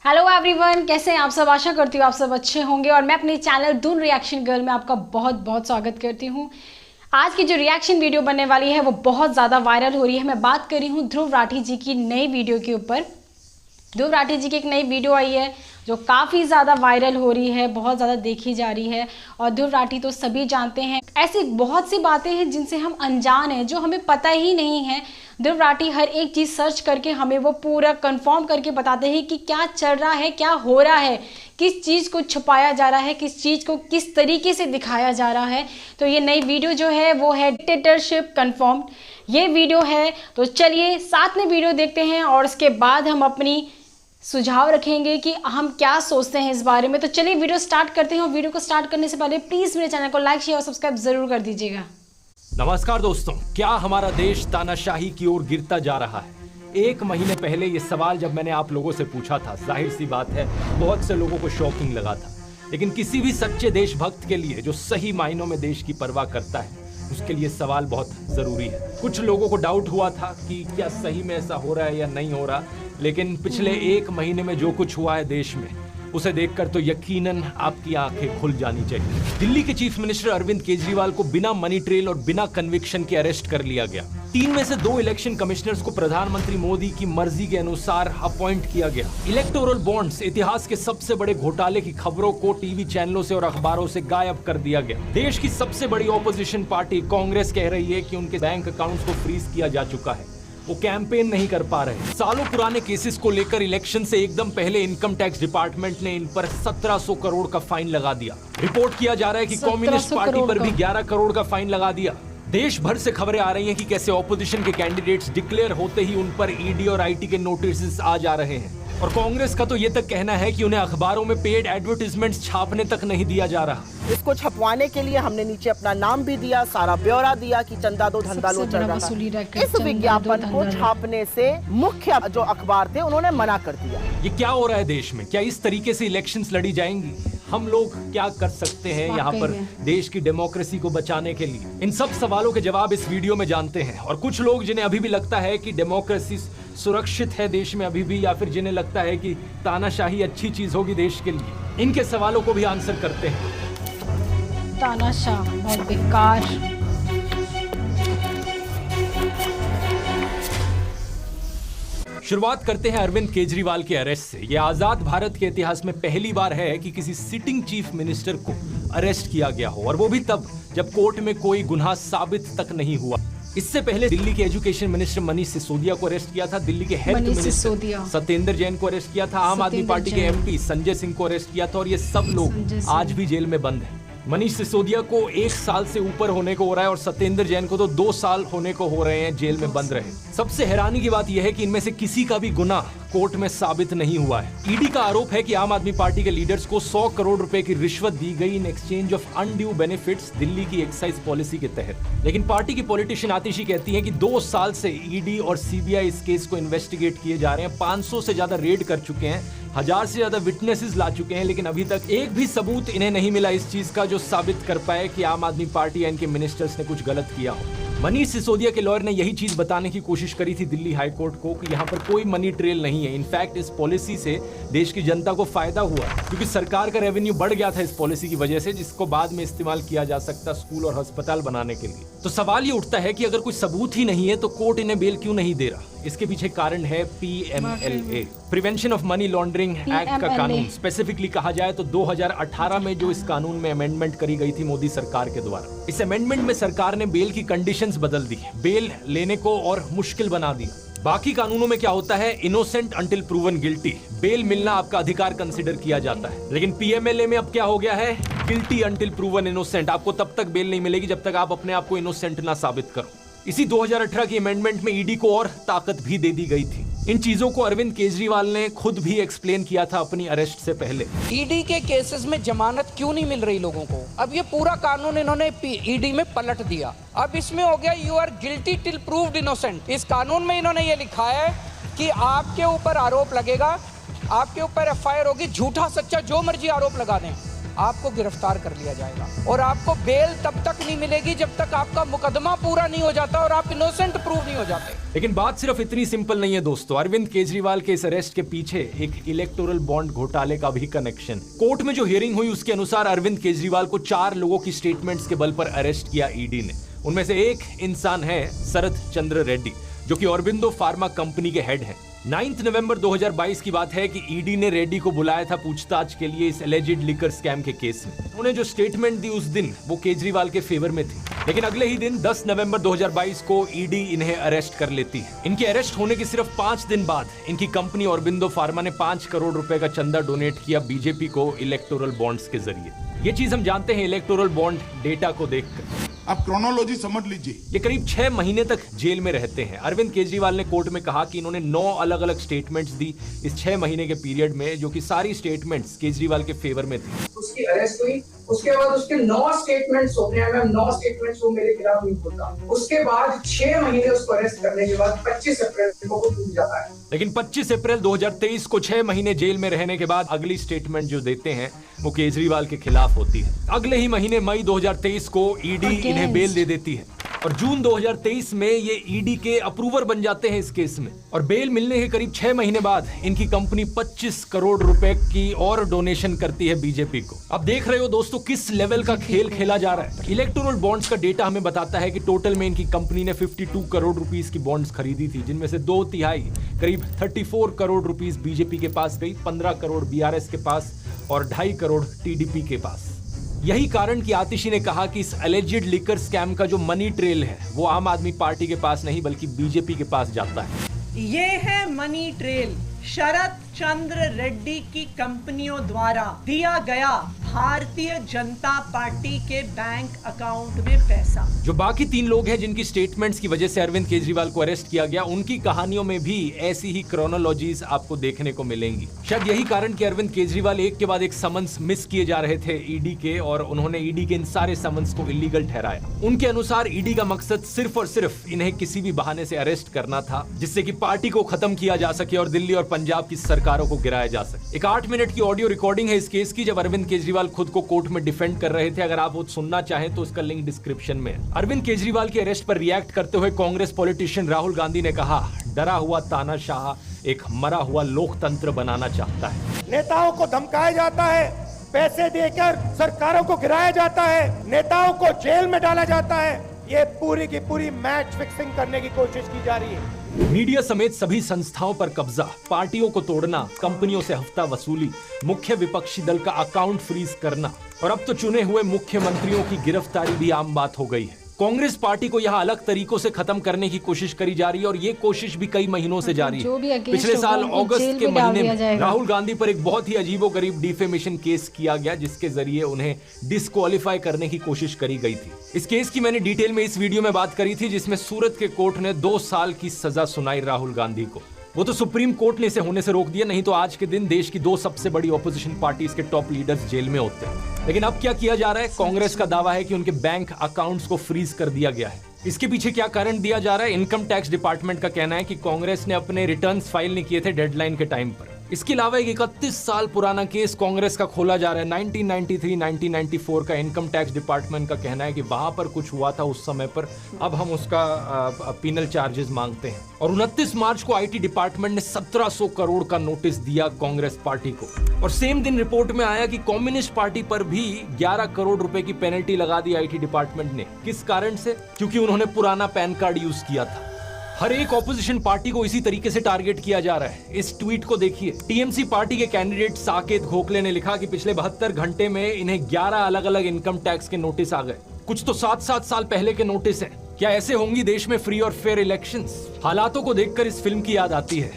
Hello everyone, कैसे हैं आप सब। आशा करती हूँ आप सब अच्छे होंगे और मैं अपने चैनल दून रिएक्शन गर्ल में आपका बहुत बहुत स्वागत करती हूँ। आज की जो रिएक्शन वीडियो बनने वाली है वो बहुत ज़्यादा वायरल हो रही है। मैं बात कर रही हूँ ध्रुव राठी जी की नई वीडियो के ऊपर। ध्रुव राठी जी की एक नई वीडियो आई है जो काफ़ी ज़्यादा वायरल हो रही है, बहुत ज़्यादा देखी जा रही है। और ध्रुव राठी तो सभी जानते हैं, ऐसी बहुत सी बातें हैं जिनसे हम अनजान हैं, जो हमें पता ही नहीं है। ध्रुव राठी हर एक चीज़ सर्च करके हमें वो पूरा कंफर्म करके बताते हैं कि क्या चल रहा है, क्या हो रहा है, किस चीज़ को छुपाया जा रहा है, किस चीज़ को किस तरीके से दिखाया जा रहा है। तो ये नई वीडियो जो है वो है डिक्टेटरशिप कन्फर्म्ड ये वीडियो है। तो चलिए साथ में वीडियो देखते हैं और उसके बाद हम अपनी सुझाव रखेंगे कि हम क्या सोचते हैं इस बारे में। तो चलिए वीडियो स्टार्ट करते हैं और वीडियो को स्टार्ट करने से पहले प्लीज़ मेरे चैनल को लाइक शेयर और सब्सक्राइब जरूर कर दीजिएगा। नमस्कार दोस्तों, क्या हमारा देश तानाशाही की ओर गिरता जा रहा है? एक महीने पहले ये सवाल जब मैंने आप लोगों से पूछा था, जाहिर सी बात है बहुत से लोगों को शॉकिंग लगा था। लेकिन किसी भी सच्चे देशभक्त के लिए जो सही मायनों में देश की परवाह करता है, उसके लिए सवाल बहुत जरूरी है। कुछ लोगों को डाउट हुआ था कि क्या सही में ऐसा हो रहा है या नहीं हो रहा, लेकिन पिछले एक महीने में जो कुछ हुआ है देश में, उसे देखकर तो यकीनन आपकी आंखें खुल जानी चाहिए। दिल्ली के चीफ मिनिस्टर अरविंद केजरीवाल को बिना मनी ट्रेल और बिना कन्विक्शन के अरेस्ट कर लिया गया। 3 में से 2 इलेक्शन कमिश्नर्स को प्रधानमंत्री मोदी की मर्जी के अनुसार अपॉइंट किया गया। इलेक्टोरल बॉन्ड्स, इतिहास के सबसे बड़े घोटाले की खबरों को टीवी चैनलों से और अखबारों से गायब कर दिया गया। देश की सबसे बड़ी ऑपोजिशन पार्टी कांग्रेस कह रही है कि उनके बैंक अकाउंट्स को फ्रीज किया जा चुका है, वो कैंपेन नहीं कर पा रहे। सालों पुराने केसेस को लेकर इलेक्शन से एकदम पहले इनकम टैक्स डिपार्टमेंट ने इन पर 1700 करोड़ का फाइन लगा दिया। रिपोर्ट किया जा रहा है कि कम्युनिस्ट पार्टी पर भी 11 करोड़ का फाइन लगा दिया। देश भर से खबरें आ रही हैं कि कैसे ऑपोजिशन के कैंडिडेट्स डिक्लेयर होते ही उन पर ईडी और आईटी के नोटिस आ जा रहे हैं। और कांग्रेस का तो ये तक कहना है कि उन्हें अखबारों में पेड एडवर्टाइजमेंट्स छापने तक नहीं दिया जा रहा। इसको छपवाने के लिए हमने नीचे अपना नाम भी दिया, सारा ब्यौरा दिया कि चंदा दो धंधा लो चल रहा था। इस विज्ञापन को छापने से मुख्य जो अखबार थे उन्होंने मना कर दिया। ये क्या हो रहा है देश में? क्या इस तरीके से इलेक्शंस लड़ी जाएंगी? हम लोग क्या कर सकते हैं यहाँ पर देश की डेमोक्रेसी को बचाने के लिए? इन सब सवालों के जवाब इस वीडियो में जानते हैं। और कुछ लोग जिन्हें अभी भी लगता है कि डेमोक्रेसी सुरक्षित है देश में अभी भी, या फिर जिन्हें लगता है कि तानाशाही अच्छी चीज होगी देश के लिए, इनके सवालों को भी आंसर करते हैं। तानाशाह बहुत बेकार। शुरुआत करते हैं अरविंद केजरीवाल के अरेस्ट से। यह आजाद भारत के इतिहास में पहली बार है कि किसी सिटिंग चीफ मिनिस्टर को अरेस्ट किया गया हो, और वो भी तब जब कोर्ट में कोई गुनाह साबित तक नहीं हुआ। इससे पहले दिल्ली के एजुकेशन मिनिस्टर मनीष सिसोदिया को अरेस्ट किया था, दिल्ली के हेल्थ मिनिस्टर सत्येंद्र जैन को अरेस्ट किया था, आम आदमी पार्टी के एमपी संजय सिंह को अरेस्ट किया था, और ये सब लोग आज भी जेल में बंद हैं। मनीष सिसोदिया को 1 साल से ऊपर होने को हो रहा है और सत्येंद्र जैन को तो 2 साल होने को हो रहे हैं जेल में बंद रहे। सबसे हैरानी की बात यह है कि इनमें से किसी का भी गुनाह कोर्ट में साबित नहीं हुआ है। ईडी का आरोप है कि आम आदमी पार्टी के लीडर्स को 100 करोड़ रुपए की रिश्वत दी गई in exchange of undue benefits Delhi की एक्साइज पॉलिसी के तहत। लेकिन पार्टी की पॉलिटिशियन आतिशी कहती है कि 2 साल से ईडी और सीबीआई इस केस को इन्वेस्टिगेट किए जा रहे हैं, 500 से ज्यादा रेड कर चुके हैं, 1000 से ज्यादा विटनेसेस ला चुके हैं, लेकिन अभी तक एक भी सबूत इन्हें नहीं मिला इस चीज का जो साबित कर पाए कि आम आदमी पार्टी या इनके मिनिस्टर्स ने कुछ गलत किया हो। मनीष सिसोदिया के लॉयर ने यही चीज बताने की कोशिश करी थी दिल्ली हाई कोर्ट को कि यहाँ पर कोई मनी ट्रेल नहीं है। इनफैक्ट इस पॉलिसी से देश की जनता को फायदा हुआ क्योंकि सरकार का रेवेन्यू बढ़ गया था इस पॉलिसी की वजह से, जिसको बाद में इस्तेमाल किया जा सकता स्कूल और अस्पताल बनाने के लिए। तो सवाल ये उठता है कि अगर कोई सबूत ही नहीं है तो कोर्ट इन्हें बेल क्यों नहीं दे रहा? इसके पीछे कारण है PMLA, prevention of money laundering act का कानून। स्पेसिफिकली कहा जाए तो 2018 में जो इस कानून में अमेंडमेंट करी गई थी मोदी सरकार के द्वारा, इस अमेंडमेंट में सरकार ने बेल की कंडीशंस बदल दी, बेल लेने को और मुश्किल बना दिया। बाकी कानूनों में क्या होता है, innocent until proven guilty, bail मिलना आपका अधिकार कंसिडर किया जाता है। लेकिन PMLA में अब क्या हो गया है, गिल्टी अंटिल प्रूवन इनोसेंट, आपको तब तक बेल नहीं मिलेगी जब तक आप अपने आप को इनोसेंट ना साबित करो। इसी 2018 की अमेंडमेंट में ईडी को और ताकत भी दे दी गई थी। इन चीजों को अरविंद केजरीवाल ने खुद भी एक्सप्लेन किया था अपनी अरेस्ट से पहले। ईडी के केसेस में जमानत क्यों नहीं मिल रही लोगों को? अब ये पूरा कानून इन्होंने ईडी में पलट दिया। अब इसमें हो गया you are guilty till proved innocent. इस कानून में इन्होंने ये लिखा है कि आपके ऊपर आरोप लगेगा, आपके ऊपर FIR होगी, झूठा सच्चा जो मर्जी आरोप लगा दें, आपको गिरफ्तार कर लिया जाएगा और आपको बेल तब तक नहीं मिलेगी जब तक आपका मुकदमा पूरा नहीं हो जाता और आप इनोसेंट प्रूव नहीं हो जाते। लेकिन बात सिर्फ इतनी सिंपल नहीं है दोस्तों। अरविंद केजरीवाल के इस अरेस्ट के पीछे एक इलेक्टोरल बॉन्ड घोटाले का भी कनेक्शन। कोर्ट में जो हियरिंग हुई उसके अनुसार अरविंद केजरीवाल को 4 लोगों की स्टेटमेंट्स के बल पर अरेस्ट किया ईडी ने। उनमें से एक इंसान है शरद चंद्र रेड्डी, जो कि ऑरबिंदो फार्मा कंपनी के हेड हैं। 9 नवंबर 2022 की बात है कि ईडी ने रेड्डी को बुलाया था पूछताछ के लिए इस एलिजिड लिकर स्कैम के केस में। उन्होंने जो स्टेटमेंट दी उस दिन वो केजरीवाल के फेवर में थी, लेकिन अगले ही दिन 10 नवंबर 2022 को ईडी इन्हें अरेस्ट कर लेती है। इनके अरेस्ट होने के सिर्फ 5 दिन बाद इनकी कंपनी ऑरबिंदो फार्मा ने 5 करोड़ रुपए का चंदा डोनेट किया बीजेपी को इलेक्टोरल बॉन्ड्स के जरिए। ये चीज हम जानते हैं इलेक्टोरल बॉन्ड डेटा को देखकर। आप क्रोनोलॉजी समझ लीजिए। ये करीब 6 महीने तक जेल में रहते हैं। अरविंद केजरीवाल ने कोर्ट में कहा कि इन्होंने 9 अलग अलग स्टेटमेंट्स दी इस 6 महीने के पीरियड में, जो कि सारी स्टेटमेंट्स केजरीवाल के फेवर में थी। उसकी अरेस्ट हुई, उसके बाद उसके 9 स्टेटमेंट्स होते हैं। 9 स्टेटमेंट्स वो मेरे खिलाफ नहीं बोलता। उसके बाद 6 महीने उसको अरेस्ट करने के बाद 25 अप्रैल को टूट जाता है। लेकिन 25 अप्रैल 2023 को 6 महीने जेल में रहने के बाद अगली स्टेटमेंट जो देते हैं वो केजरीवाल के खिलाफ होती है। अगले ही महीने मई 2023 को ईडी इन्हें बेल दे देती है और जून 2023 में ये ईडी के अप्रूवर बन जाते हैं इस केस में। और बेल मिलने के करीब 6 महीने बाद इनकी कंपनी 25 करोड़ रुपए की और डोनेशन करती है बीजेपी को। अब देख रहे हो दोस्तों किस लेवल का खेल खेला जा रहा है। इलेक्टोरल बॉन्ड्स का डेटा हमें बताता है कि टोटल में इनकी कंपनी ने 52 करोड़ रुपीस की बॉन्ड्स खरीदी थी, जिनमें से 2/3 करीब 34 करोड़ रुपीस बीजेपी के पास गई, 15 करोड़ बीआरएस के पास और 2.5 करोड़ टीडीपी के पास। यही कारण कि आतिशी ने कहा कि इस एलिजिड लिकर स्कैम का जो मनी ट्रेल है वो आम आदमी पार्टी के पास नहीं बल्कि बीजेपी के पास जाता है। ये है मनी ट्रेल, शरद चंद्र रेड्डी की कंपनियों द्वारा दिया गया भारतीय जनता पार्टी के बैंक अकाउंट में पैसा। जो बाकी 3 लोग हैं जिनकी स्टेटमेंट्स की वजह से अरविंद केजरीवाल को अरेस्ट किया गया, उनकी कहानियों में भी ऐसी ही क्रोनोलॉजीज आपको देखने को मिलेंगी। शायद यही कारण कि अरविंद केजरीवाल एक के बाद एक समन्स मिस किए जा रहे थे ईडी के, और उन्होंने ईडी के इन सारे समन्स को इलीगल ठहराया। उनके अनुसार ईडी का मकसद सिर्फ और सिर्फ इन्हें किसी भी बहाने से अरेस्ट करना था, जिससे कि पार्टी को खत्म किया जा सके और दिल्ली और पंजाब की सरकारों को गिराया जा सके। एक 8 मिनट की ऑडियो रिकॉर्डिंग है इस केस की, जब अरविंद केजरीवाल खुद को कोर्ट में डिफेंड कर रहे थे। अगर आप वो सुनना चाहें तो उसका लिंक डिस्क्रिप्शन में है। अरविंद केजरीवाल के अरेस्ट पर रिएक्ट करते हुए कांग्रेस पॉलिटिशियन राहुल गांधी ने कहा, डरा हुआ तानाशाह एक मरा हुआ लोकतंत्र बनाना चाहता है। नेताओं को धमकाया जाता है, पैसे देकर सरकारों को गिराया जाता है, नेताओं को जेल में डाला जाता है। ये पूरी की पूरी मैच फिक्सिंग करने की कोशिश की जा रही है। मीडिया समेत सभी संस्थाओं पर कब्जा, पार्टियों को तोड़ना, कंपनियों से हफ्ता वसूली, मुख्य विपक्षी दल का अकाउंट फ्रीज करना और अब तो चुने हुए मुख्यमंत्रियों की गिरफ्तारी भी आम बात हो गई है। कांग्रेस पार्टी को यहाँ अलग तरीकों से खत्म करने की कोशिश करी जा रही है और ये कोशिश भी कई महीनों से जारी है। पिछले साल अगस्त के महीने में राहुल गांधी पर एक बहुत ही अजीबोगरीब डिफेमेशन केस किया गया, जिसके जरिए उन्हें डिस्क्वालीफाई करने की कोशिश करी गई थी। इस केस की मैंने डिटेल में इस वीडियो में बात करी थी, जिसमें सूरत के कोर्ट ने 2 साल की सजा सुनाई राहुल गांधी को। वो तो सुप्रीम कोर्ट ने इसे होने से रोक दिया, नहीं तो आज के दिन देश की 2 सबसे बड़ी ऑपोजिशन पार्टीज के टॉप लीडर्स जेल में होते हैं। लेकिन अब क्या किया जा रहा है? कांग्रेस का दावा है कि उनके बैंक अकाउंट्स को फ्रीज कर दिया गया है। इसके पीछे क्या कारण दिया जा रहा है? इनकम टैक्स डिपार्टमेंट का कहना है कि कांग्रेस ने अपने रिटर्न्स फाइल नहीं किए थे डेडलाइन के टाइम पर। इसके अलावा एक 31 साल पुराना केस कांग्रेस का खोला जा रहा है। 1993-1994 का इनकम टैक्स डिपार्टमेंट का कहना है कि वहां पर कुछ हुआ था उस समय पर, अब हम उसका पीनल चार्जेस मांगते हैं। और 29 मार्च को आईटी डिपार्टमेंट ने 1700 करोड़ का नोटिस दिया कांग्रेस पार्टी को। और सेम दिन रिपोर्ट में आया कि कम्युनिस्ट पार्टी पर भी 11 करोड़ रुपए की पेनल्टी लगा दी आईटी डिपार्टमेंट ने। किस कारण से? क्योंकि उन्होंने पुराना पैन कार्ड यूज किया था। हर एक ऑपोजिशन पार्टी को इसी तरीके से टारगेट किया जा रहा है। इस ट्वीट को देखिए। टीएमसी पार्टी के कैंडिडेट साकेत गोखले ने लिखा कि पिछले 72 घंटे में इन्हें 11 अलग अलग इनकम टैक्स के नोटिस आ गए। कुछ तो 7-7 साल पहले के नोटिस हैं। क्या ऐसे होंगी देश में फ्री और फेयर इलेक्शंस? हालातों को देखकर इस फिल्म की याद आती है,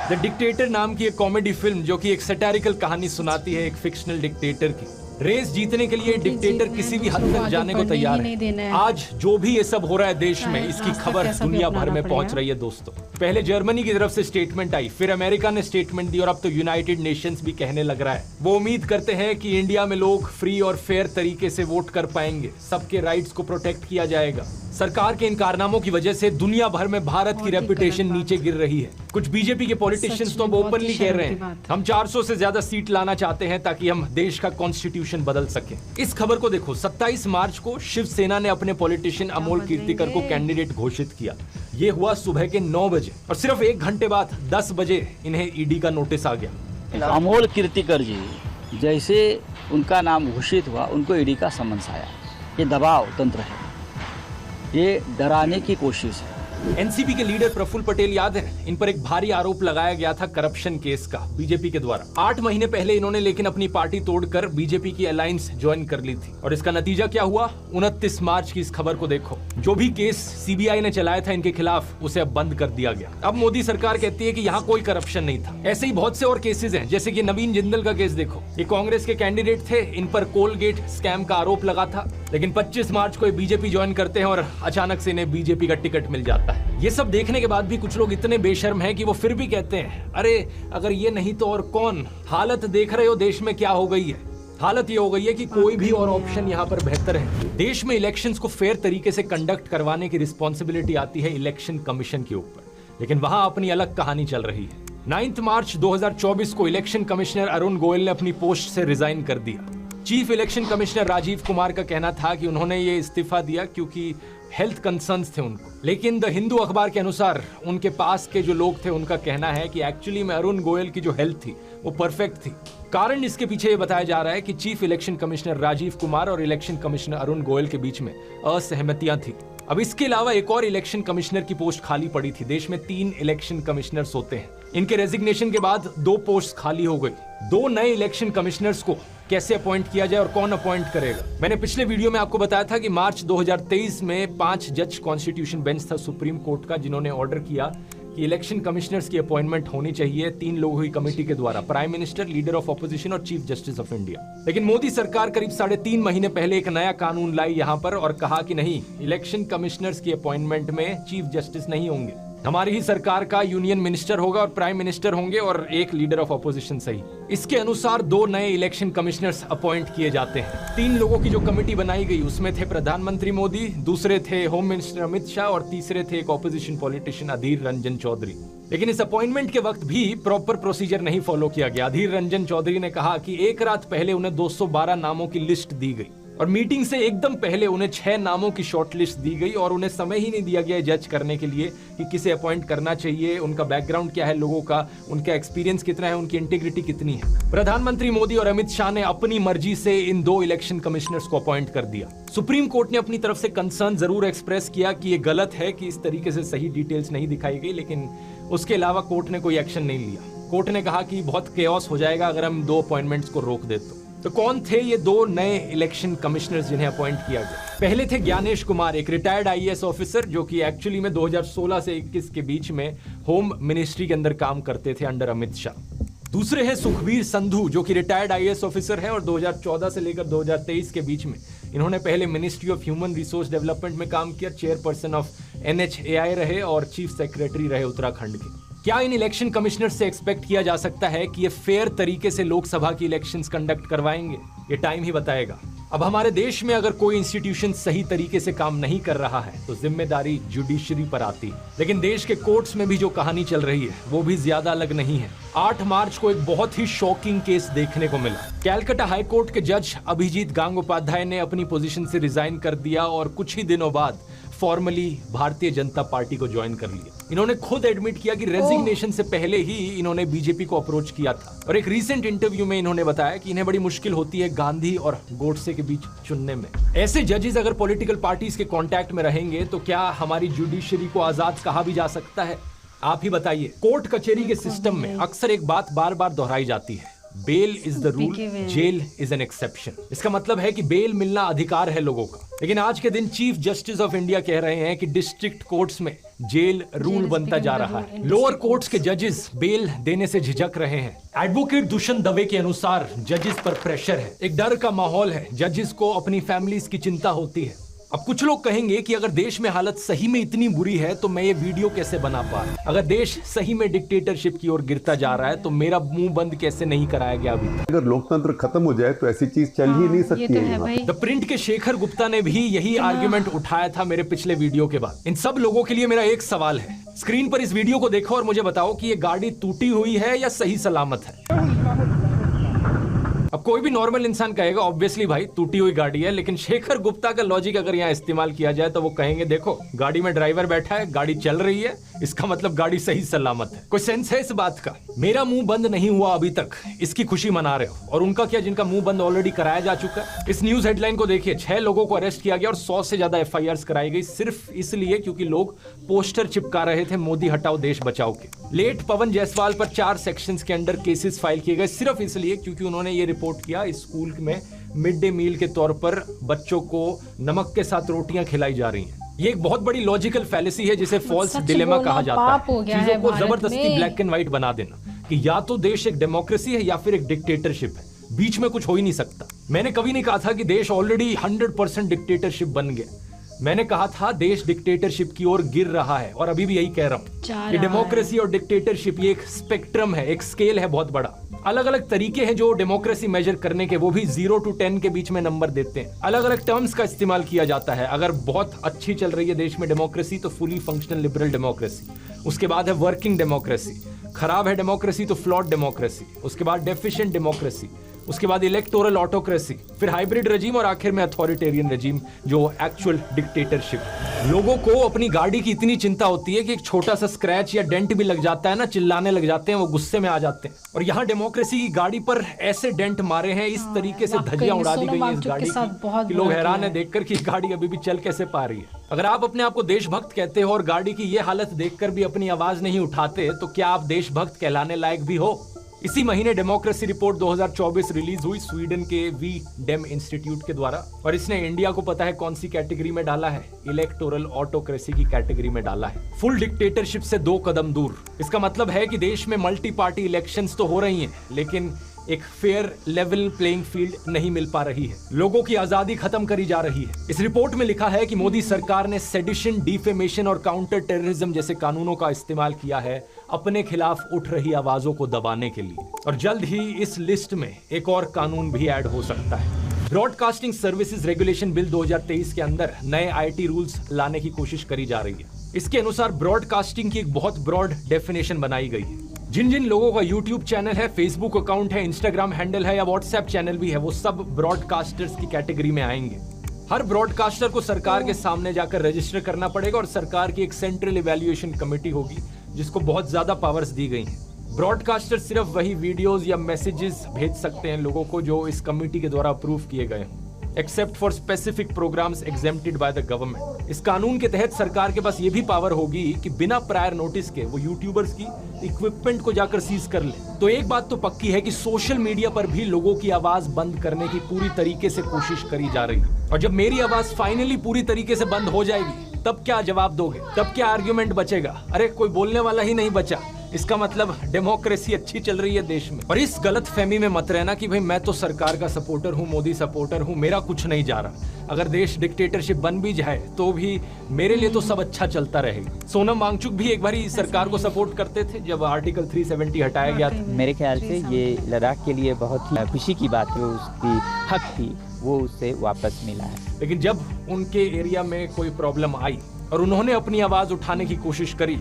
द डिक्टेटर नाम की एक कॉमेडी फिल्म, जो कि एक सैटारिकल कहानी सुनाती है एक फिक्शनल डिक्टेटर की। रेस जीतने के लिए डिक्टेटर किसी भी हद तक जाने को तैयार है। आज जो भी ये सब हो रहा है देश में, इसकी खबर दुनिया भर में पहुंच रही है दोस्तों। पहले जर्मनी की तरफ से स्टेटमेंट आई, फिर अमेरिका ने स्टेटमेंट दी और अब तो यूनाइटेड नेशंस भी कहने लग रहा है। वो उम्मीद करते हैं कि इंडिया में लोग फ्री और फेयर तरीके से वोट कर पाएंगे, सबके राइट्स को प्रोटेक्ट किया जाएगा, सरकार के इन कारनामों की वजह से दुनिया भर में भारत की रेपुटेशन नीचे गिर रही है। कुछ बीजेपी के पॉलिटिशियंस तो अब ओपनली कह रहे हैं हम 400 से ज्यादा सीट लाना चाहते हैं ताकि हम देश का कॉन्स्टिट्यूशन बदल सके। इस खबर को देखो, 27 मार्च को शिवसेना ने अपने पॉलिटिशियन अमोल कीर्तिकर को कैंडिडेट घोषित किया। ये हुआ सुबह के 9 बजे और सिर्फ 1 घंटे बाद 10 बजे इन्हें ईडी का नोटिस आ गया। अमोल कीर्तिकर जी जैसे उनका नाम घोषित हुआ, उनको ईडी का समन्स आया। ये दबाव तंत्र है, ये डराने की कोशिश है। एनसीपी के लीडर प्रफुल्ल पटेल याद है, इन पर एक भारी आरोप लगाया गया था करप्शन केस का बीजेपी के द्वारा। 8 महीने पहले इन्होंने लेकिन अपनी पार्टी तोड़कर बीजेपी की अलायंस ज्वाइन कर ली थी और इसका नतीजा क्या हुआ? 29 मार्च की इस खबर को देखो। जो भी केस सीबीआई ने चलाया था इनके खिलाफ, उसे अब बंद कर दिया गया। अब मोदी सरकार कहती है कि यहाँ कोई करप्शन नहीं था। ऐसे ही बहुत से और केसेस हैं, जैसे कि नवीन जिंदल का केस देखो। ये कांग्रेस के कैंडिडेट थे, इन पर कोलगेट स्कैम का आरोप लगा था, लेकिन 25 मार्च को ये बीजेपी ज्वाइन करते हैं और अचानक से इन्हें बीजेपी का टिकट मिल जाता है। ये सब देखने के बाद भी कुछ लोग इतने बेशर्म हैं कि वो फिर भी कहते हैं अरे अगर ये नहीं तो और कौन। हालत देख रहे हो देश में क्या हो गई है। हालत ये हो गई है कि कोई भी और ऑप्शन यहाँ पर बेहतर है। देश में इलेक्शंस को फेयर तरीके से कंडक्ट करवाने की रिस्पॉन्सिबिलिटी आती है इलेक्शन कमीशन के ऊपर, लेकिन वहां अपनी अलग कहानी चल रही है। 9 मार्च 2024 को इलेक्शन कमिश्नर अरुण गोयल ने अपनी पोस्ट से रिजाइन कर दिया। Chief election commissioner Rajiv Kumar का कहना था कि उन्होंने ये इस्तीफा दिया क्योंकि हेल्थ कंसर्न्स थे उनको, लेकिन द हिंदू अखबार के अनुसार उनके पास के जो लोग थे उनका कहना है कि एक्चुअली में अरुण गोयल की जो हेल्थ थी वो परफेक्ट थी। कारण इसके पीछे ये बताया जा रहा है कि chief election commissioner Rajiv Kumar और इलेक्शन कमिश्नर अरुण गोयल के बीच में असहमतियां थी। अब इसके अलावा एक और इलेक्शन कमिश्नर की पोस्ट खाली पड़ी थी। देश में 3 इलेक्शन कमिश्नर्स होते हैं। इनके रेजिग्नेशन के बाद 2 पोस्ट खाली हो गई। 2 नए इलेक्शन कमिश्नर्स को कैसे अपॉइंट किया जाए और कौन अपॉइंट करेगा? मैंने पिछले वीडियो में आपको बताया था कि मार्च 2023 में 5 जज कॉन्स्टिट्यूशन बेंच था सुप्रीम कोर्ट का, जिन्होंने ऑर्डर किया कि इलेक्शन कमिश्नर्स की अपॉइंटमेंट होनी चाहिए 3 लोगों की कमेटी के द्वारा, prime minister, leader of opposition और चीफ जस्टिस ऑफ इंडिया। लेकिन मोदी सरकार करीब 3.5 महीने पहले एक नया कानून लाई यहाँ पर और कहा कि नहीं, इलेक्शन कमिश्नर्स की अपॉइंटमेंट में चीफ जस्टिस नहीं होंगे, हमारी ही सरकार का यूनियन मिनिस्टर होगा और प्राइम मिनिस्टर होंगे और एक लीडर ऑफ ऑपोजिशन सही। इसके अनुसार 2 नए इलेक्शन कमिश्नर्स अपॉइंट किए जाते हैं। 3 लोगों की जो कमेटी बनाई गई उसमें थे प्रधानमंत्री मोदी, दूसरे थे होम मिनिस्टर अमित शाह और तीसरे थे एक ऑपोजिशन पॉलिटिशियन अधीर रंजन चौधरी। लेकिन इस अपॉइंटमेंट के वक्त भी प्रॉपर प्रोसीजर नहीं फॉलो किया गया। अधीर रंजन चौधरी ने कहा कि एक रात पहले उन्हें 212 नामों की लिस्ट दी गई और मीटिंग से एकदम पहले उन्हें 6 नामों की शॉर्टलिस्ट दी गई और उन्हें समय ही नहीं दिया गया जज करने के लिए कि किसे अपॉइंट करना चाहिए, उनका बैकग्राउंड क्या है, लोगों का उनका एक्सपीरियंस कितना है, उनकी इंटीग्रिटी कितनी है। प्रधानमंत्री मोदी और अमित शाह ने अपनी मर्जी से इन 2 इलेक्शन कमिश्नर्स को अपॉइंट कर दिया। सुप्रीम कोर्ट ने अपनी तरफ से कंसर्न जरूर एक्सप्रेस किया कि ये गलत है कि इस तरीके से सही डिटेल्स नहीं दिखाई गई, लेकिन उसके अलावा कोर्ट ने कोई एक्शन नहीं लिया। कोर्ट ने कहा कि बहुत केओस हो जाएगा अगर हम 2 अपॉइंटमेंट्स को रोक दे तो कौन थे ये 2 नए इलेक्शन कमिश्नर्स जिन्हें अपॉइंट किया गया? पहले थे ज्ञानेश कुमार, एक रिटायर्ड आईएएस ऑफिसर जो कि एक्चुअली में 2016 से 21 के बीच में होम मिनिस्ट्री के अंदर काम करते थे अंडर अमित शाह। दूसरे हैं सुखबीर संधू जो कि रिटायर्ड आईएएस ऑफिसर हैं और 2014 से लेकर 2023 के बीच में इन्होंने पहले ministry of human resource development में काम किया, चेयरपर्सन ऑफ NHAI रहे और चीफ सेक्रेटरी रहे उत्तराखंड के। क्या इन इलेक्शन कमिश्नर से एक्सपेक्ट किया जा सकता है कि ये फेयर तरीके से लोकसभा की इलेक्शंस कंडक्ट करवाएंगे? ये टाइम ही बताएगा। अब हमारे देश में अगर कोई इंस्टीट्यूशन सही तरीके से काम नहीं कर रहा है तो जिम्मेदारी जुडिशरी पर आती है, लेकिन देश के कोर्ट्स में भी जो कहानी चल रही है वो भी ज्यादा अलग नहीं है। 8 मार्च को एक बहुत ही शॉकिंग केस देखने को मिला। कैलकाटा हाई कोर्ट के जज अभिजीत गांगोपाध्याय ने अपनी पोजीशन से रिजाइन कर दिया और कुछ ही दिनों बाद फॉर्मली भारतीय जनता पार्टी को ज्वाइन कर लिया। इन्होंने खुद एडमिट किया कि रेजिग्नेशन से पहले ही इन्होंने बीजेपी को अप्रोच किया था और एक रीसेंट इंटरव्यू में इन्होंने बताया कि इन्हें बड़ी मुश्किल होती है गांधी और गोडसे के बीच चुनने में। ऐसे जजेस अगर पॉलिटिकल पार्टीज के कांटेक्ट में रहेंगे तो क्या हमारी जुडिशरी को आजाद कहा भी जा सकता है? आप ही बताइए। कोर्ट कचहरी के सिस्टम में अक्सर एक बात बार बार दोहराई जाती है, bail is the rule, jail is an exception. इसका मतलब है कि बेल मिलना अधिकार है लोगों का, लेकिन आज के दिन चीफ जस्टिस ऑफ इंडिया कह रहे हैं कि डिस्ट्रिक्ट कोर्ट्स में जेल रूल बनता जा रहा है। लोअर कोर्ट्स के जजेस बेल देने से झिझक रहे हैं। एडवोकेट दुष्यंत दवे के अनुसार जजेस पर प्रेशर है, एक डर का माहौल है, जजेस को अपनी फैमिलीज की चिंता होती है। अब कुछ लोग कहेंगे कि अगर देश में हालत सही में इतनी बुरी है तो मैं ये वीडियो कैसे बना पा रहा, अगर देश सही में डिक्टेटरशिप की ओर गिरता जा रहा है तो मेरा मुंह बंद कैसे नहीं कराया गया अभी तक। अगर लोकतंत्र खत्म हो जाए तो ऐसी चीज चल ही नहीं सकती है। द प्रिंट के शेखर गुप्ता ने भी यही आर्ग्यूमेंट उठाया था मेरे पिछले वीडियो के बाद। इन सब लोगों के लिए मेरा एक सवाल है, स्क्रीन पर इस वीडियो को देखो और मुझे बताओ कि ये गाड़ी टूटी हुई है या सही सलामत है। अब कोई भी नॉर्मल इंसान कहेगा ऑब्वियसली भाई टूटी हुई गाड़ी है, लेकिन शेखर गुप्ता का लॉजिक अगर यहाँ इस्तेमाल किया जाए तो वो कहेंगे देखो गाड़ी में ड्राइवर बैठा है, गाड़ी चल रही है, इसका मतलब गाड़ी सही सलामत है। कोई सेंस है इस बात का? मेरा मुंह बंद नहीं हुआ अभी तक, इसकी खुशी मना रहे हो, और उनका क्या जिनका मुंह बंद ऑलरेडी कराया जा चुका है। इस न्यूज हेडलाइन को देखिए, 6 लोगों को अरेस्ट किया गया और 100 से ज्यादा FIRs कराई गई सिर्फ इसलिए क्योंकि लोग पोस्टर चिपका रहे थे मोदी हटाओ देश बचाओ के। लेट पवन जायसवाल पर 4 सेक्शंस के अंडर केसेस फाइल किए गए सिर्फ इसलिए क्योंकि उन्होंने ये रिपोर्ट किया स्कूल में मिड डे मील के तौर पर बच्चों को नमक के साथ रोटियां खिलाई जा रही हैं। ये एक बहुत बड़ी लॉजिकल फैलेसी है जिसे फॉल्स डिलेमा कहा जाता है। चीजों को जबरदस्ती ब्लैक एंड व्हाइट बना देना कि या तो देश एक डेमोक्रेसी है या फिर एक डिक्टेटरशिप है, बीच में कुछ हो ही नहीं सकता। मैंने कभी नहीं कहा था कि देश ऑलरेडी 100% डिक्टेटरशिप बन गया। मैंने कहा था देश डिक्टेटरशिप की ओर गिर रहा है और अभी भी यही कह रहा हूं कि डेमोक्रेसी और डिक्टेटरशिप ये एक स्पेक्ट्रम है, एक स्केल है बहुत बड़ा। अलग अलग तरीके हैं जो डेमोक्रेसी मेजर करने के, वो भी 0 to 10 के बीच में नंबर देते हैं। अलग अलग टर्म्स का इस्तेमाल किया जाता है। अगर बहुत अच्छी चल रही है देश में डेमोक्रेसी तो फुली फंक्शनल लिबरल डेमोक्रेसी, उसके बाद है वर्किंग डेमोक्रेसी, खराब है डेमोक्रेसी तो फ्लॉड डेमोक्रेसी, उसके बाद डेफिशिएंट डेमोक्रेसी, उसके बाद इलेक्टोरल ऑटोक्रेसी, फिर हाइब्रिड रेजिम और आखिर में अथॉरिटेरियन रेजिम जो एक्चुअल डिक्टेटरशिप। लोगों को अपनी गाड़ी की इतनी चिंता होती है कि एक छोटा सा स्क्रैच या डेंट भी लग जाता है ना, चिल्लाने लग जाते हैं, वो गुस्से में आ जाते हैं। और यहाँ डेमोक्रेसी की गाड़ी पर ऐसे डेंट मारे हैं, इस तरीके से धज्जियां उड़ा दी गई है इस गाड़ी की, लोग हैरान है देखकर कि गाड़ी अभी भी चल कैसे पा रही है। अगर आप अपने आप को देशभक्त कहते हो और गाड़ी की ये हालत देखकर भी अपनी आवाज नहीं उठाते तो क्या आप देशभक्त कहलाने लायक भी हो? इसी महीने डेमोक्रेसी रिपोर्ट 2024 रिलीज हुई स्वीडन के वी डेम इंस्टीट्यूट के द्वारा, और इसने इंडिया को पता है कौन सी कैटेगरी में डाला है? इलेक्टोरल ऑटोक्रेसी की कैटेगरी में डाला है। फुल डिक्टेटरशिप से 2 कदम दूर। इसका मतलब है कि देश में मल्टी पार्टी इलेक्शंस तो हो रही हैं, लेकिन एक फेयर लेवल प्लेइंग फील्ड नहीं मिल पा रही है। लोगों की आजादी खत्म करी जा रही है। इस रिपोर्ट में लिखा है कि मोदी सरकार ने सेडिशन, डिफेमेशन और काउंटर टेररिज्म जैसे कानूनों का इस्तेमाल किया है अपने खिलाफ उठ रही आवाजों को दबाने के लिए, और जल्द ही इस लिस्ट में एक और कानून भी ऐड हो सकता है। ब्रॉडकास्टिंग सर्विसेज रेगुलेशन बिल 2023 के अंदर नए IT रूल्स लाने की कोशिश करी जा रही है। इसके अनुसार ब्रॉडकास्टिंग की एक बहुत ब्रॉड डेफिनेशन बनाई गई है। जिन जिन लोगों का YouTube चैनल है, Facebook अकाउंट है, Instagram हैंडल है या WhatsApp चैनल भी है, वो सब ब्रॉडकास्टर्स की कैटेगरी में आएंगे। हर ब्रॉडकास्टर को सरकार के सामने जाकर रजिस्टर करना पड़ेगा और सरकार की एक सेंट्रल इवैल्यूएशन कमेटी होगी जिसको बहुत ज्यादा पावर्स दी गई हैं। ब्रॉडकास्टर सिर्फ वही वीडियोस या मैसेजेस भेज सकते हैं लोगों को जो इस कमेटी के द्वारा अप्रूव किए गए हैं, except for specific programmes exempted by the government. इस कानून के तहत सरकार के पास ये भी पावर होगी कि बिना प्रायर नोटिस के वो यूट्यूबर्स की इक्विपमेंट को जाकर सीज कर ले। तो एक बात तो पक्की है कि सोशल मीडिया पर भी लोगों की आवाज बंद करने की पूरी तरीके से कोशिश करी जा रही है। और जब मेरी आवाज फाइनली पूरी तरीके से बंद हो जाएगी तब क्या जवाब दोगे? तब क्या आर्ग्यूमेंट बचेगा? अरे कोई बोलने वाला ही नहीं बचा, इसका मतलब डेमोक्रेसी अच्छी चल रही है देश में। और इस गलत फहमी में मत रहना कि भाई मैं तो सरकार का सपोर्टर हूँ, मोदी सपोर्टर हूँ, मेरा कुछ नहीं जा रहा। अगर देश डिक्टेटरशिप बन भी जाए तो भी मेरे लिए तो सब अच्छा चलता रहेगा। सोनम वांगचुक भी एक बारी सरकार को सपोर्ट करते थे जब आर्टिकल 370 हटाया गया था। मेरे ख्याल से ये लद्दाख के लिए बहुत ही खुशी की बात है, उसकी हक थी, वो उससे वापस मिला है। लेकिन जब उनके एरिया में कोई प्रॉब्लम आई और उन्होंने अपनी आवाज उठाने की कोशिश करी,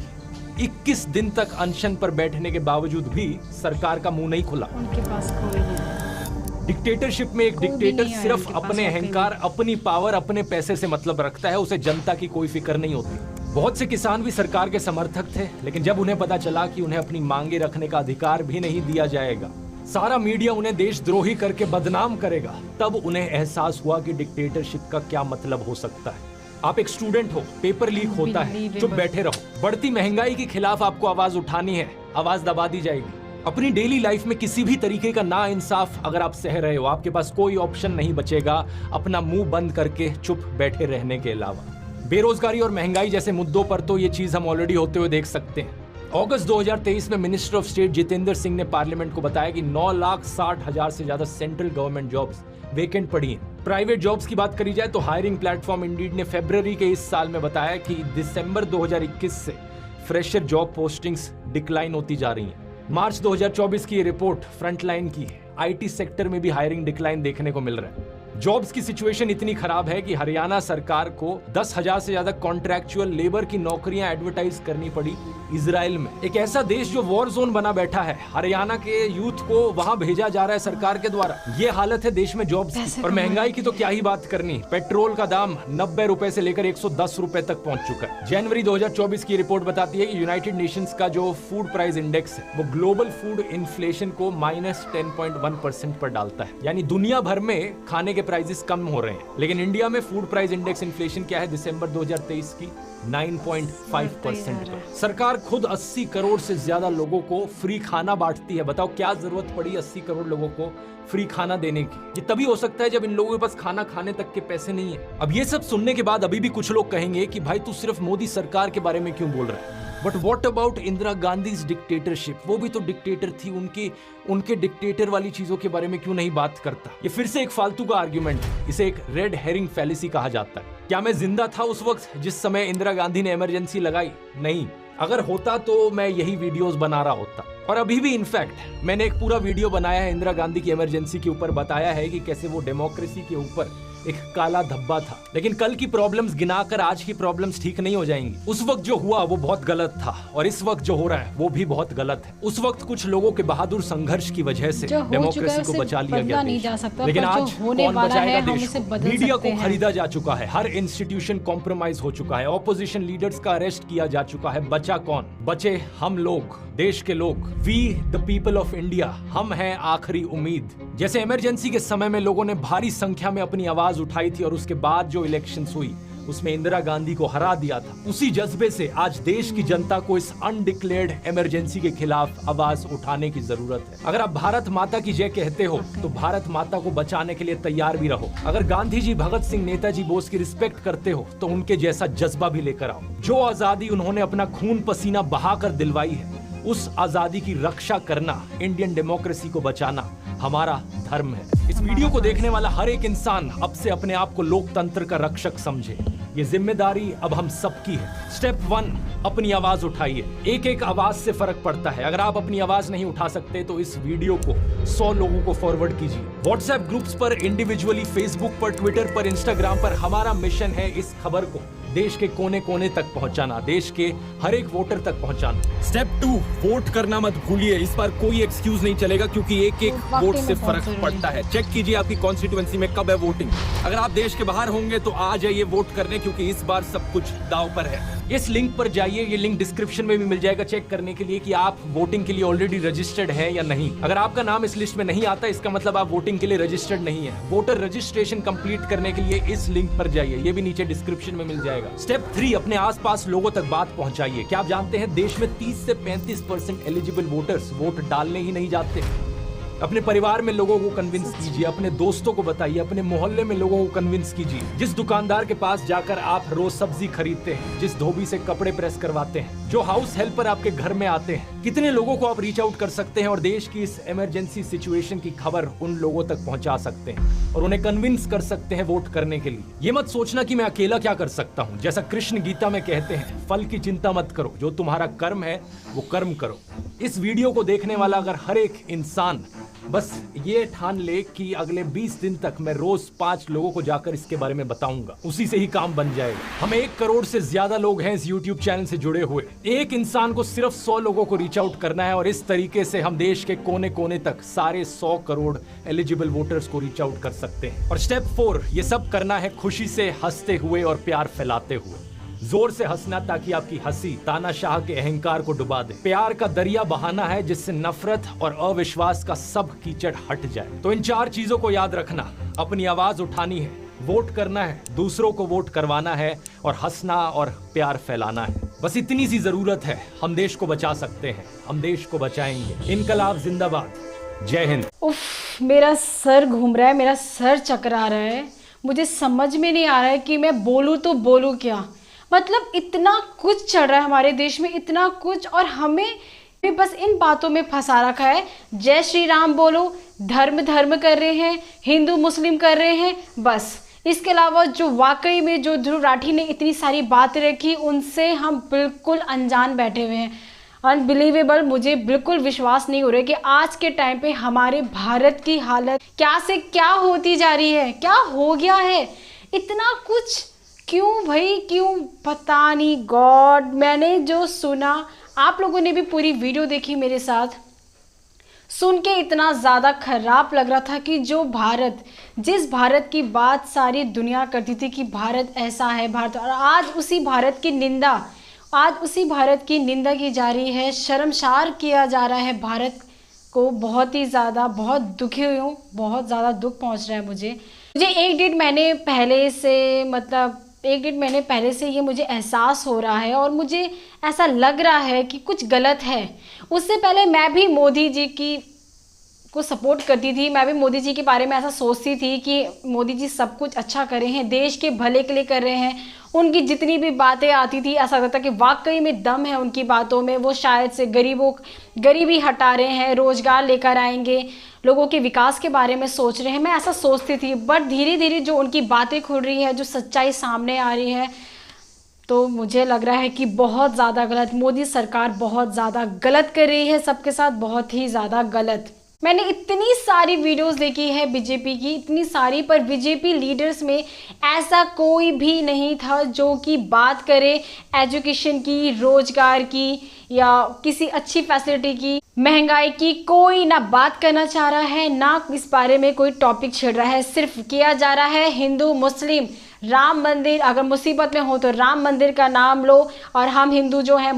21 दिन तक अनशन पर बैठने के बावजूद भी सरकार का मुंह नहीं खुला। उनके पास कोई नहीं। डिक्टेटरशिप में एक डिक्टेटर सिर्फ अपने अहंकार, अपनी पावर, अपने पैसे से मतलब रखता है, उसे जनता की कोई फिक्र नहीं होती। बहुत से किसान भी सरकार के समर्थक थे, लेकिन जब उन्हें पता चला कि उन्हें अपनी मांगे रखने का अधिकार भी नहीं दिया जाएगा, सारा मीडिया उन्हें देशद्रोही करके बदनाम करेगा, तब उन्हें एहसास हुआ कि डिक्टेटरशिप का क्या मतलब हो सकता है। आप एक स्टूडेंट हो, पेपर लीक होता है, चुप बैठे रहो। बढ़ती महंगाई के खिलाफ आपको आवाज उठानी है, आवाज दबा दी जाएगी। अपनी डेली लाइफ में किसी भी तरीके का ना इंसाफ अगर आप सह रहे हो, आपके पास कोई ऑप्शन नहीं बचेगा अपना मुंह बंद करके चुप बैठे रहने के अलावा। बेरोजगारी और महंगाई जैसे मुद्दों पर तो ये चीज हम ऑलरेडी होते हुए देख सकते हैं। अगस्त 2023 में minister of state Jitendra Singh ने पार्लियामेंट को बताया कि 9,60,000 से ज्यादा सेंट्रल गवर्नमेंट जॉब्स वेकेंट पड़ी हैं। प्राइवेट जॉब्स की बात करी जाए तो हायरिंग प्लेटफॉर्म इंडीड ने फरवरी के इस साल में बताया कि दिसंबर 2021 से फ्रेशर जॉब पोस्टिंग्स डिक्लाइन होती जा रही हैं। मार्च 2024 की ये रिपोर्ट फ्रंटलाइन की है। आईटी सेक्टर में भी हायरिंग डिक्लाइन देखने को मिल रहा है। जॉब्स की सिचुएशन इतनी खराब है कि हरियाणा सरकार को 10,000 से ज्यादा कॉन्ट्रैक्चुअल लेबर की नौकरियां एडवर्टाइज करनी पड़ी इजराइल में। एक ऐसा देश जो वॉर जोन बना बैठा है, हरियाणा के यूथ को वहां भेजा जा रहा है सरकार के द्वारा। ये हालत है देश में जॉब्स की। और महंगाई की तो क्या ही बात करनी। पेट्रोल का दाम 90 रुपए से लेकर 110 रुपए तक पहुंच चुका है। जनवरी 2024 की रिपोर्ट बताती है कि यूनाइटेड नेशंस का जो फूड प्राइस इंडेक्स है वो ग्लोबल फूड इन्फ्लेशन को -10.1% पर डालता है। यानी दुनिया भर में खाने के प्राइसेस कम हो रहे हैं, लेकिन इंडिया में फूड प्राइस इंडेक्स इन्फ्लेशन क्या है दिसंबर 2023 की 9.5%। सरकार खुद 80 करोड़ से ज्यादा लोगों को फ्री खाना बांटती है। बताओ क्या जरूरत पड़ी 80 करोड़ लोगों को फ्री खाना देने की? ये तभी हो सकता है जब इन लोगों के पास खाना खाने तक के पैसे नहीं है। अब ये सब सुनने के बाद अभी भी कुछ लोग कहेंगे कि भाई तू सिर्फ मोदी सरकार के बारे में क्यों बोल रहा है? But what about Indira Gandhi dictatorship? वो भी तो डिक्टेटर थी। उनके डिक्टेटर वाली चीजों के बारे में क्यों नहीं बात करता? ये फिर से एक फालतू का आर्ग्यूमेंट है। इसे एक रेड हेरिंग फैलेसी कहा जाता है। क्या मैं जिंदा था उस वक्त जिस समय इंदिरा गांधी ने इमरजेंसी लगाई? नहीं। अगर होता तो मैं यही वीडियोस बना रहा होता। और अभी भी इनफैक्ट मैंने एक पूरा वीडियो बनाया है इंदिरा गांधी की इमरजेंसी के ऊपर, बताया है कि कैसे वो डेमोक्रेसी के ऊपर एक काला धब्बा था। लेकिन कल की प्रॉब्लम्स गिनाकर आज की प्रॉब्लम्स ठीक नहीं हो जाएंगी। उस वक्त जो हुआ वो बहुत गलत था और इस वक्त जो हो रहा है वो भी बहुत गलत है। उस वक्त कुछ लोगों के बहादुर संघर्ष की वजह से डेमोक्रेसी को बचा लिया गया देश। लेकिन आज कौन बचाएगा देश को? मीडिया को खरीदा जा चुका है, हर इंस्टीट्यूशन कॉम्प्रोमाइज हो चुका है, ऑपोजिशन लीडर्स का अरेस्ट किया जा चुका है। बचा कौन? बचे हम लोग, देश के लोग। We the people of India, हम हैं आखिरी उम्मीद। जैसे इमरजेंसी के समय में लोगों ने भारी संख्या में अपनी आवाज उठाई थी और उसके बाद जो इलेक्शंस हुई उसमें इंदिरा गांधी को हरा दिया था, उसी जज्बे से आज देश की जनता को इस अनडिक्लेयर्ड इमरजेंसी के खिलाफ आवाज उठाने की जरूरत है। अगर आप भारत माता की जय कहते हो तो भारत माता को बचाने के लिए तैयार भी रहो। अगर गांधी जी, भगत सिंह, नेताजी बोस की रिस्पेक्ट करते हो तो उनके जैसा जज्बा भी लेकर आओ। जो आजादी उन्होंने अपना खून पसीना बहाकर दिलवाई है, उस आजादी की रक्षा करना, इंडियन डेमोक्रेसी को बचाना हमारा धर्म है। इस वीडियो को देखने वाला हर एक इंसान अब से अपने आप को लोकतंत्र का रक्षक समझे। ये जिम्मेदारी अब हम सबकी है। स्टेप 1, अपनी आवाज उठाइए। एक एक आवाज से फर्क पड़ता है। अगर आप अपनी आवाज नहीं उठा सकते तो इस वीडियो को 100 लोगों को फॉरवर्ड कीजिए। व्हाट्सएप ग्रुप्स पर, इंडिविजुअली, फेसबुक पर, ट्विटर पर, इंस्टाग्राम पर। हमारा मिशन है इस खबर को देश के कोने कोने तक पहुंचाना, देश के हर एक वोटर तक पहुंचाना। स्टेप 2, वोट करना मत भूलिए। इस बार कोई एक्सक्यूज नहीं चलेगा क्योंकि एक एक वोट से फर्क पड़ता है। चेक कीजिए आपकी कॉन्स्टिट्यूएंसी में कब है वोटिंग। अगर आप देश के बाहर होंगे तो आ जाइए वोट करने, क्योंकि इस बार सब कुछ दांव पर है। इस लिंक पर जाइए, ये लिंक डिस्क्रिप्शन में भी मिल जाएगा, चेक करने के लिए कि आप वोटिंग के लिए ऑलरेडी रजिस्टर्ड है या नहीं। अगर आपका नाम इस लिस्ट में नहीं आता इसका मतलब आप वोटिंग के लिए रजिस्टर्ड नहीं है। वोटर रजिस्ट्रेशन कंप्लीट करने के लिए इस लिंक पर जाइए, ये भी नीचे डिस्क्रिप्शन में मिल जाएगा। स्टेप 3, अपने आसपास लोगों तक बात पहुंचाइए। क्या आप जानते हैं देश में 30 से 35% एलिजिबल वोटर्स वोट डालने ही नहीं जाते। अपने परिवार में लोगों को कन्विंस कीजिए, अपने दोस्तों को बताइए, अपने मोहल्ले में लोगों को कन्विंस कीजिए। जिस दुकानदार के पास जाकर आप रोज सब्जी खरीदते हैं, जिस धोबी से कपड़े प्रेस करवाते हैं, जो हाउस हेल्पर आपके घर में आते हैं, कितने लोगों को आप रीच आउट कर सकते हैं और देश की इस इमरजेंसी सिचुएशन की खबर उन लोगों तक पहुंचा सकते हैं और उन्हें कन्विंस कर सकते हैं वोट करने के लिए। ये मत सोचना कि मैं अकेला क्या कर सकता हूँ। जैसा कृष्ण गीता में कहते हैं, फल की चिंता मत करो, जो तुम्हारा कर्म है वो कर्म करो। इस वीडियो को देखने वाला अगर हर एक इंसान बस ये ठान ले कि अगले 20 दिन तक मैं रोज 5 लोगों को जाकर इसके बारे में बताऊंगा, उसी से ही काम बन जाएगा। हम 1 करोड़ से ज्यादा लोग हैं इस YouTube चैनल से जुड़े हुए। एक इंसान को सिर्फ 100 लोगों को रीच आउट करना है और इस तरीके से हम देश के कोने कोने तक सारे 100 करोड़ एलिजिबल वोटर्स को रीच आउट कर सकते हैं। और स्टेप 4, ये सब करना है खुशी से, हंसते हुए और प्यार फैलाते हुए। जोर से हंसना ताकि आपकी हंसी तानाशाह के अहंकार को डुबा दे। प्यार का दरिया बहाना है जिससे नफरत और अविश्वास का सब कीचड़ हट जाए। तो इन 4 चीजों को याद रखना, अपनी आवाज उठानी है, वोट करना है, दूसरों को वोट करवाना है और हंसना और प्यार फैलाना है। बस इतनी सी जरूरत है। हम देश को बचा सकते हैं, हम देश को बचाएंगे। इनकलाब जिंदाबाद, जय हिंद। उफ, मेरा सर घूम रहा है, मेरा सर चकरा रहा है। मुझे समझ में नहीं आ रहा है कि मैं बोलूँ तो बोलूँ क्या। मतलब इतना कुछ चल रहा है हमारे देश में, इतना कुछ, और हमें बस इन बातों में फंसा रखा है। जय श्री राम बोलो, धर्म धर्म कर रहे हैं, हिंदू मुस्लिम कर रहे हैं, बस। इसके अलावा जो वाकई में जो ध्रुव राठी ने इतनी सारी बातें रखी, उनसे हम बिल्कुल अनजान बैठे हुए हैं। अनबिलीवेबल, मुझे बिल्कुल विश्वास नहीं हो रहा है कि आज के टाइम पे हमारे भारत की हालत क्या से क्या होती जा रही है। क्या हो गया है इतना कुछ, क्यों भाई, क्यों पता नहीं। गॉड, मैंने जो सुना, आप लोगों ने भी पूरी वीडियो देखी मेरे साथ, सुन के इतना ज़्यादा खराब लग रहा था कि जो भारत, जिस भारत की बात सारी दुनिया करती थी कि भारत ऐसा है, भारत, और आज उसी भारत की निंदा की जा रही है, शर्मसार किया जा रहा है भारत को। बहुत ही ज़्यादा, बहुत दुखी हुई हूँ, बहुत ज़्यादा दुख पहुँच रहा है मुझे। एक डेढ़ महीने पहले से ये मुझे एहसास हो रहा है और मुझे ऐसा लग रहा है कि कुछ गलत है। उससे पहले मैं भी मोदी जी को सपोर्ट करती थी, मैं भी मोदी जी के बारे में ऐसा सोचती थी कि मोदी जी सब कुछ अच्छा कर रहे हैं, देश के भले के लिए कर रहे हैं। उनकी जितनी भी बातें आती थी ऐसा लगता था कि वाकई में दम है उनकी बातों में। वो शायद से गरीबी हटा रहे हैं, रोजगार लेकर आएंगे, लोगों के विकास के बारे में सोच रहे हैं। मैं ऐसा सोचती थी, बट धीरे धीरे जो उनकी बातें खुल रही है, जो सच्चाई सामने आ रही है, तो मुझे लग रहा है कि बहुत ज़्यादा गलत, मोदी सरकार बहुत ज़्यादा गलत कर रही है सबके साथ, बहुत ही ज़्यादा गलत। मैंने इतनी सारी वीडियोस देखी है बीजेपी की, इतनी सारी, पर बीजेपी लीडर्स में ऐसा कोई भी नहीं था जो कि बात करे एजुकेशन की, रोजगार की, या किसी अच्छी फैसिलिटी की, महंगाई की। कोई ना बात करना चाह रहा है, ना इस बारे में कोई टॉपिक छिड़ रहा है। सिर्फ किया जा रहा है हिंदू मुस्लिम, राम मंदिर, अगर मुसीबत में हो तो राम मंदिर का नाम लो, और हम हिंदू जो हैं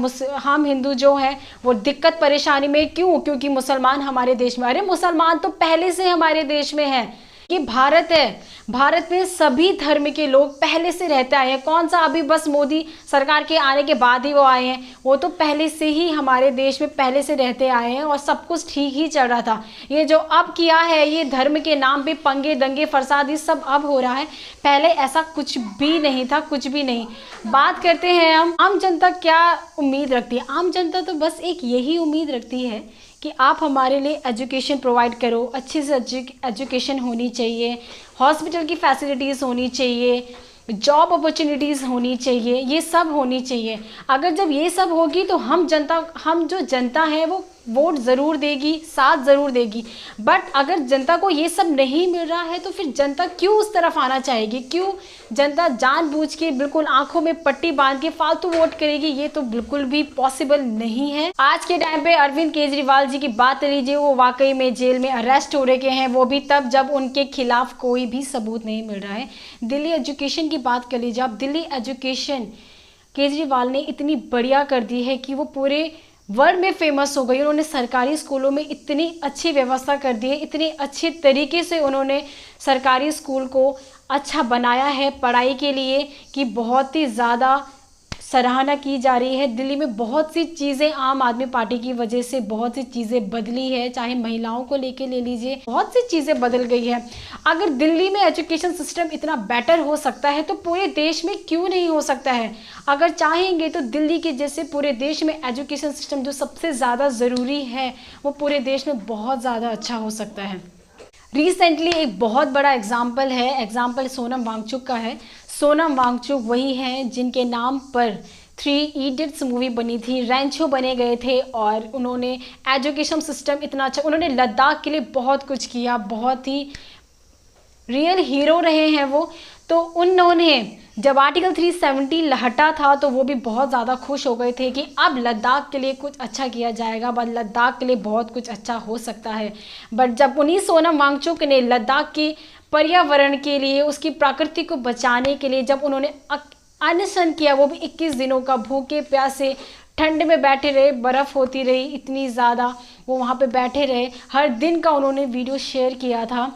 वो दिक्कत परेशानी में क्यों, क्योंकि मुसलमान हमारे देश में। अरे मुसलमान तो पहले से हमारे देश में है, ये भारत है, भारत में सभी धर्म के लोग पहले से रहते आए हैं। कौन सा अभी बस मोदी सरकार के आने के बाद ही वो आए हैं, वो तो पहले से ही हमारे देश में पहले से रहते आए हैं और सब कुछ ठीक ही चल रहा था। ये जो अब किया है, ये धर्म के नाम पे पंगे दंगे फसाद, ये सब अब हो रहा है, पहले ऐसा कुछ भी नहीं था, कुछ भी नहीं। बात करते हैं हम, आम जनता क्या उम्मीद रखती है। आम जनता तो बस एक यही उम्मीद रखती है कि आप हमारे लिए एजुकेशन प्रोवाइड करो, अच्छी से एजुकेशन होनी चाहिए, हॉस्पिटल की फैसिलिटीज़ होनी चाहिए, जॉब अपॉर्चुनिटीज़ होनी चाहिए, ये सब होनी चाहिए। अगर जब ये सब होगी तो हम जो जनता है वो वोट ज़रूर देगी, साथ ज़रूर देगी। बट अगर जनता को ये सब नहीं मिल रहा है तो फिर जनता क्यों उस तरफ आना चाहेगी, क्यों जनता जानबूझ के बिल्कुल आंखों में पट्टी बांध के फालतू वोट करेगी। ये तो बिल्कुल भी पॉसिबल नहीं है। आज के टाइम पे अरविंद केजरीवाल जी की बात लीजिए, वो वाकई में जेल में अरेस्ट हो रहे हैं, वो भी तब जब उनके खिलाफ कोई भी सबूत नहीं मिल रहा है। दिल्ली एजुकेशन की बात कर लीजिए आप, दिल्ली एजुकेशन केजरीवाल ने इतनी बढ़िया कर दी है कि वो पूरे वर्ल्ड में फेमस हो गई। उन्होंने सरकारी स्कूलों में इतनी अच्छी व्यवस्था कर दी है, इतनी अच्छे तरीके से उन्होंने सरकारी स्कूल को अच्छा बनाया है पढ़ाई के लिए कि बहुत ही ज़्यादा सराहना की जा रही है। दिल्ली में बहुत सी चीज़ें आम आदमी पार्टी की वजह से बहुत सी चीज़ें बदली है, चाहे महिलाओं को लेके ले लीजिए, बहुत सी चीज़ें बदल गई है। अगर दिल्ली में एजुकेशन सिस्टम इतना बेटर हो सकता है तो पूरे देश में क्यों नहीं हो सकता है। अगर चाहेंगे तो दिल्ली के जैसे पूरे देश में एजुकेशन सिस्टम जो सबसे ज़्यादा ज़रूरी है वो पूरे देश में बहुत ज़्यादा अच्छा हो सकता है। रिसेंटली एक बहुत बड़ा एग्जाम्पल सोनम वांगचुक का है। सोनम वांगचुक वही हैं जिनके नाम पर 3 इडियट्स मूवी बनी थी, रैंचो बने गए थे, और उन्होंने एजुकेशन सिस्टम इतना अच्छा, उन्होंने लद्दाख के लिए बहुत कुछ किया, बहुत ही रियल हीरो रहे हैं वो। तो उन्होंने जब आर्टिकल 370 हटा था तो वो भी बहुत ज़्यादा खुश हो गए थे कि अब लद्दाख के लिए कुछ अच्छा किया जाएगा, बट लद्दाख के लिए बहुत कुछ अच्छा हो सकता है। बट जब उन्हीं सोनम वांगचुक ने लद्दाख की पर्यावरण के लिए, उसकी प्रकृति को बचाने के लिए जब उन्होंने अनशन किया, वो भी 21 दिनों का, भूखे प्यासे ठंड में बैठे रहे, बर्फ़ होती रही इतनी ज़्यादा, वो वहाँ पे बैठे रहे, हर दिन का उन्होंने वीडियो शेयर किया था।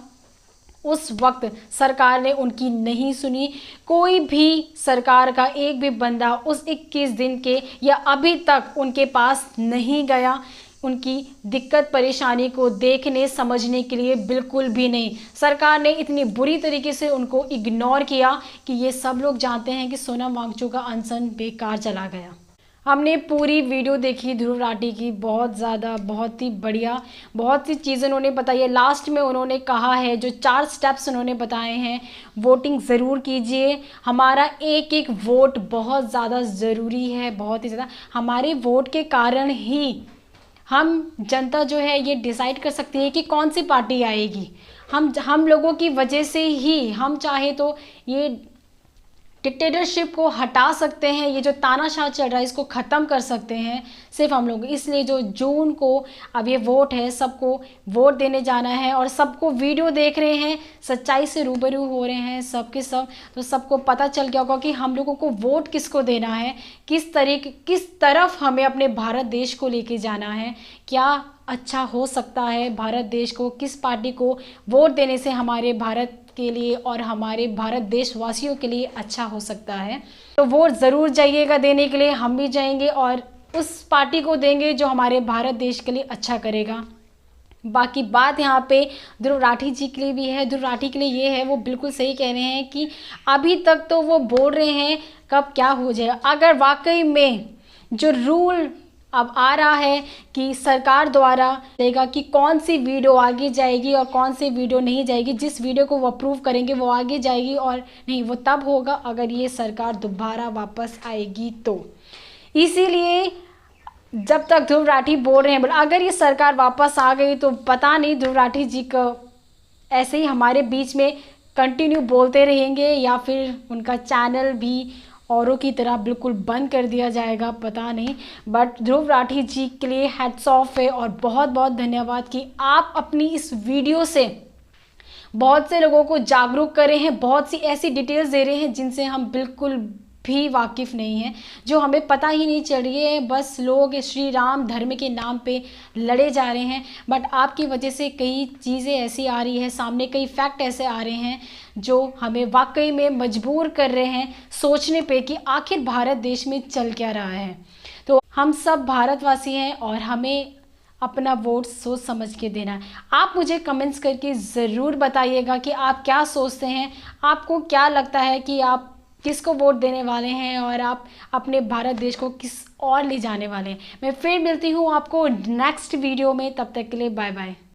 उस वक्त सरकार ने उनकी नहीं सुनी। कोई भी सरकार का एक भी बंदा उस 21 दिन के या अभी तक उनके पास नहीं गया, उनकी दिक्कत परेशानी को देखने समझने के लिए बिल्कुल भी नहीं। सरकार ने इतनी बुरी तरीके से उनको इग्नोर किया कि ये सब लोग जानते हैं कि सोनम वांगचुक का अनशन बेकार चला गया। हमने पूरी वीडियो देखी ध्रुव राठी की, बहुत ज़्यादा, बहुत ही बढ़िया, बहुत सी चीज़ें उन्होंने बताई है। लास्ट में उन्होंने कहा है, जो 4 स्टेप्स उन्होंने बताए हैं, वोटिंग ज़रूर कीजिए, हमारा एक एक वोट बहुत ज़्यादा ज़रूरी है, बहुत ही ज़्यादा। हमारे वोट के कारण ही हम जनता जो है ये डिसाइड कर सकती है कि कौन सी पार्टी आएगी। हम लोगों की वजह से ही हम चाहे तो ये डिक्टेटरशिप को हटा सकते हैं, ये जो तानाशाह चल रहा है इसको ख़त्म कर सकते हैं सिर्फ हम लोग। इसलिए जो जून को अब ये वोट है, सबको वोट देने जाना है और सबको वीडियो देख रहे हैं, सच्चाई से रूबरू हो रहे हैं सबके सब, तो सबको पता चल गया होगा कि हम लोगों को वोट किसको देना है, किस तरफ हमें अपने भारत देश को लेके जाना है, क्या अच्छा हो सकता है भारत देश को, किस पार्टी को वोट देने से हमारे भारत के लिए और हमारे भारत देशवासियों के लिए अच्छा हो सकता है। तो वोट ज़रूर जाइएगा देने के लिए, हम भी जाएंगे और उस पार्टी को देंगे जो हमारे भारत देश के लिए अच्छा करेगा। बाकी बात यहाँ पे ध्रुव राठी जी के लिए भी है, ध्रुव राठी के लिए ये है, वो बिल्कुल सही कह रहे हैं कि अभी तक तो वो बोल रहे हैं कब क्या हो जाएगा। अगर वाकई में जो रूल अब आ रहा है कि सरकार द्वारा देगा कि कौन सी वीडियो आगे जाएगी और कौन सी वीडियो नहीं जाएगी, जिस वीडियो को वो अप्रूव करेंगे वो आगे जाएगी और नहीं वो तब होगा अगर ये सरकार दोबारा वापस आएगी तो। इसीलिए जब तक ध्रुव राठी बोल रहे हैं, अगर ये सरकार वापस आ गई तो पता नहीं ध्रुव राठी जी को ऐसे ही हमारे बीच में कंटिन्यू बोलते रहेंगे या फिर उनका चैनल भी औरों की तरह बिल्कुल बंद कर दिया जाएगा, पता नहीं। बट ध्रुव राठी जी के लिए हैट्स ऑफ है और बहुत बहुत धन्यवाद कि आप अपनी इस वीडियो से बहुत से लोगों को जागरूक कर रहे हैं, बहुत सी ऐसी डिटेल्स दे रहे हैं जिनसे हम बिल्कुल भी वाकिफ़ नहीं हैं, जो हमें पता ही नहीं चल रही है। बस लोग श्री राम धर्म के नाम पे लड़े जा रहे हैं, बट आपकी वजह से कई चीज़ें ऐसी आ रही है सामने, कई फैक्ट ऐसे आ रहे हैं जो हमें वाकई में मजबूर कर रहे हैं सोचने पे कि आखिर भारत देश में चल क्या रहा है। तो हम सब भारतवासी हैं और हमें अपना वोट सोच समझ के देना है। आप मुझे कमेंट्स करके ज़रूर बताइएगा कि आप क्या सोचते हैं, आपको क्या लगता है कि आप किसको वोट देने वाले हैं और आप अपने भारत देश को किस और ले जाने वाले हैं। मैं फिर मिलती हूँ आपको नेक्स्ट वीडियो में, तब तक के लिए बाय बाय।